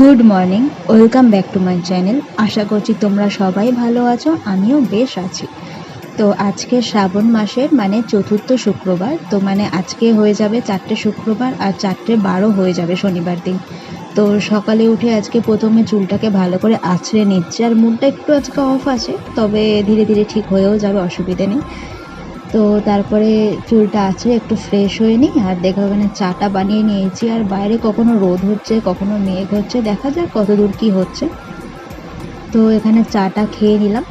Good morning, welcome back to my channel. আশা করছি তোমরা সবাই ভালো আছো, আমিও বেশ আছি। তো আজকে শ্রাবণ মাসের চতুর্থ শুক্রবার, তো আজকে হয়ে যাবে 4টে শুক্রবার আর 4টে 12 হয়ে যাবে শনিবার দিন। তো সকালে উঠে আজকে প্রথমে চুলটাকে ভালো করে আঁচড়ে নিচ্ছে, আর মুডটা একটু আজকে অফ আছে, তবে ধীরে ধীরে ঠিক হয়েও যাবে, অসুবিধে নেই। তো তারপরে চুলটা আঁচড়ে একটু ফ্রেশ হয়ে নিই, আর দেখো ওখানে চাটা বানিয়ে নিয়েছি। আর বাইরে কখনো রোদ হচ্ছে, কখনো মেঘ হচ্ছে, দেখা যাক কত দূর কী হচ্ছে। তো এখানে চাটা খেয়ে নিলাম।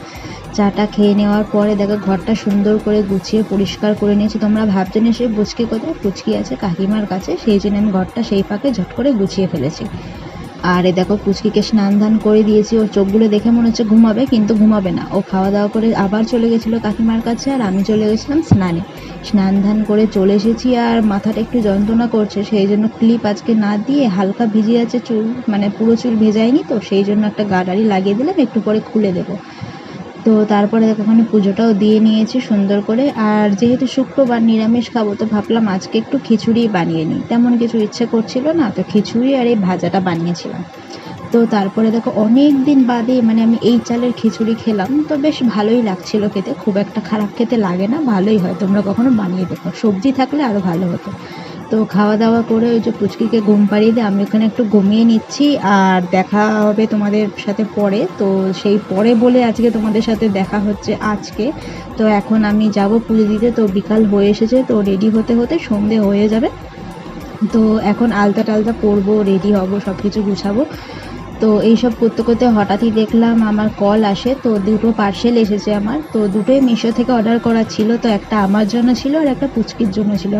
চাটা খেয়ে নেওয়ার পরে দেখো ঘরটা সুন্দর করে গুছিয়ে পরিষ্কার করে নিয়েছি। তোমরা ভাবছো না সেই পুচকি কোথায়? পুচকি আছে কাকিমার কাছে, সেই জন্য আমি ঘরটা সেই ফাঁকে ঝট করে গুছিয়ে ফেলেছি। আর এ দেখো পুচকিকে স্নান ধান করে দিয়েছি। ওর চোখগুলো দেখে মনে হচ্ছে ঘুমাবে, কিন্তু ঘুমাবে না। ও খাওয়া দাওয়া করে আবার চলে গেছিলো কাকিমার কাছে, আর আমি চলে গেছিলাম স্নানে। স্নান ধান করে চলে এসেছি, আর মাথাটা একটু যন্ত্রণা করছে, সেই জন্য ক্লিপ আজকে না দিয়ে হালকা ভিজে আছে চুল, পুরো চুল ভেজায়নি, তো সেই জন্য একটা গাডারি লাগিয়ে দিলাম, একটু পরে খুলে দেবো। তো তারপরে দেখো ওখানে পুজোটাও দিয়ে নিয়েছি সুন্দর করে। আর যেহেতু শুক্রবার নিরামিষ খাবো, তো ভাবলাম আজকে একটু খিচুড়ি বানিয়ে নিই। তেমন কিছু ইচ্ছে করছিল না, তো খিচুড়ি আর এই ভাজাটা বানিয়েছিলাম। তো তারপরে দেখো অনেক দিন বাদে আমি এই চালের খিচুড়ি খেলাম, তো বেশ ভালোই লাগছিল খেতে, খুব একটা খারাপ খেতে লাগে না, ভালোই হয়। তোমরা কখনো বানিয়ে দেখো, সবজি থাকলে আরও ভালো হতো। তো খাওয়া দাওয়া করে ওই যে পুচকিকে ঘুম পাড়িয়ে দিয়ে আমি ওখানে একটু ঘুমিয়ে নিচ্ছি। আর দেখা হবে তোমাদের সাথে পরে, তো সেই পরে বলে আজকে তোমাদের সাথে দেখা হচ্ছে আজকে। তো এখন আমি যাব পুজো দিতে, তো বিকাল হয়ে এসেছে, তো রেডি হতে হতে সন্ধে হয়ে যাবে। তো এখন আলতা টালতা পরবো, রেডি হব, সব কিছু গুছাবো। তো এইসব করতে করতে হঠাৎই দেখলাম আমার কল আসে। তো দুটো পার্সেল এসেছে আমার, তো দুটোই মিশো থেকে অর্ডার করা ছিল। তো একটা আমার জন্য ছিল আর একটা পুচকির জন্য ছিল।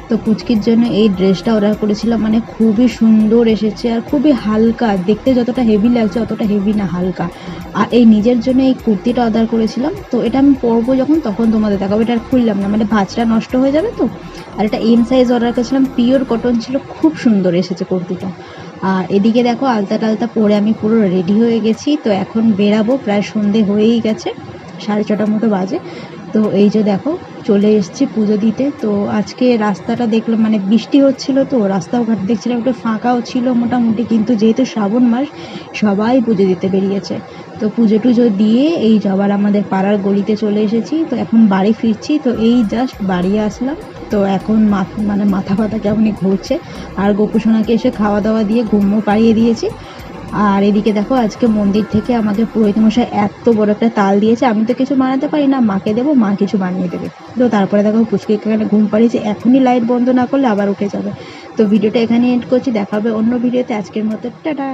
তো পুচকির জন্য এই ড্রেসটা অর্ডার করেছিলাম, খুবই সুন্দর এসেছে, আর খুবই হালকা দেখতে, যতটা হেভি লাগছে অতটা হেভি না, হালকা। আর এই নিজের জন্য এই কুর্তিটা অর্ডার করেছিলাম, তো এটা আমি পরবো যখন তখন তোমাদের দেখাবো। এটা আর খুললাম না, ভাঁজটা নষ্ট হয়ে যাবে তো। আর এটা এম সাইজ অর্ডার করেছিলাম, পিওর কটন ছিল, খুব সুন্দর এসেছে কুর্তিটা। আর এদিকে দেখো আলতা টালতা পরে আমি পুরো রেডি হয়ে গেছি। তো এখন বেরাবো, প্রায় সন্ধে হয়েই গেছে, 6:30 মতো বাজে। তো এই যে দেখো চলে এসেছি পুজো দিতে। তো আজকে রাস্তাটা দেখলাম, বৃষ্টি হচ্ছিল, তো রাস্তাঘাট দেখছিলাম একটু ফাঁকাও ছিল মোটামুটি, কিন্তু যেহেতু শ্রাবণ মাস সবাই পুজো দিতে বেরিয়েছে। তো পুজো টুজো দিয়ে এই যাবার আমাদের পাড়ার গলিতে চলে এসেছি। তো এখন বাড়ি ফিরছি, তো এই জাস্ট বাড়ি আসলাম। তো এখন মাথা ফাথা কেমনই ঘুরছে। আর গোপুসোনাকে এসে খাওয়া দাওয়া দিয়ে ঘুমও পাড়িয়ে দিয়েছি। আর এদিকে দেখো আজকে মন্দির থেকে আমাদের পুরোহিত মশাই এত বড় একটা তাল দিয়েছে, আমি তো কিছু বানাতে পারি না, মাকে দেবো, মা কিছু বানিয়ে দেবে। তো তারপরে দেখো পুচকিকে এখানে ঘুম পাড়িয়েছে, এখনই লাইট বন্ধ না করলে আবার উঠে যাবে। তো ভিডিওটা এখানে এন্ড করছি, দেখা হবে অন্য ভিডিওতে। আজকের মতো টাটা।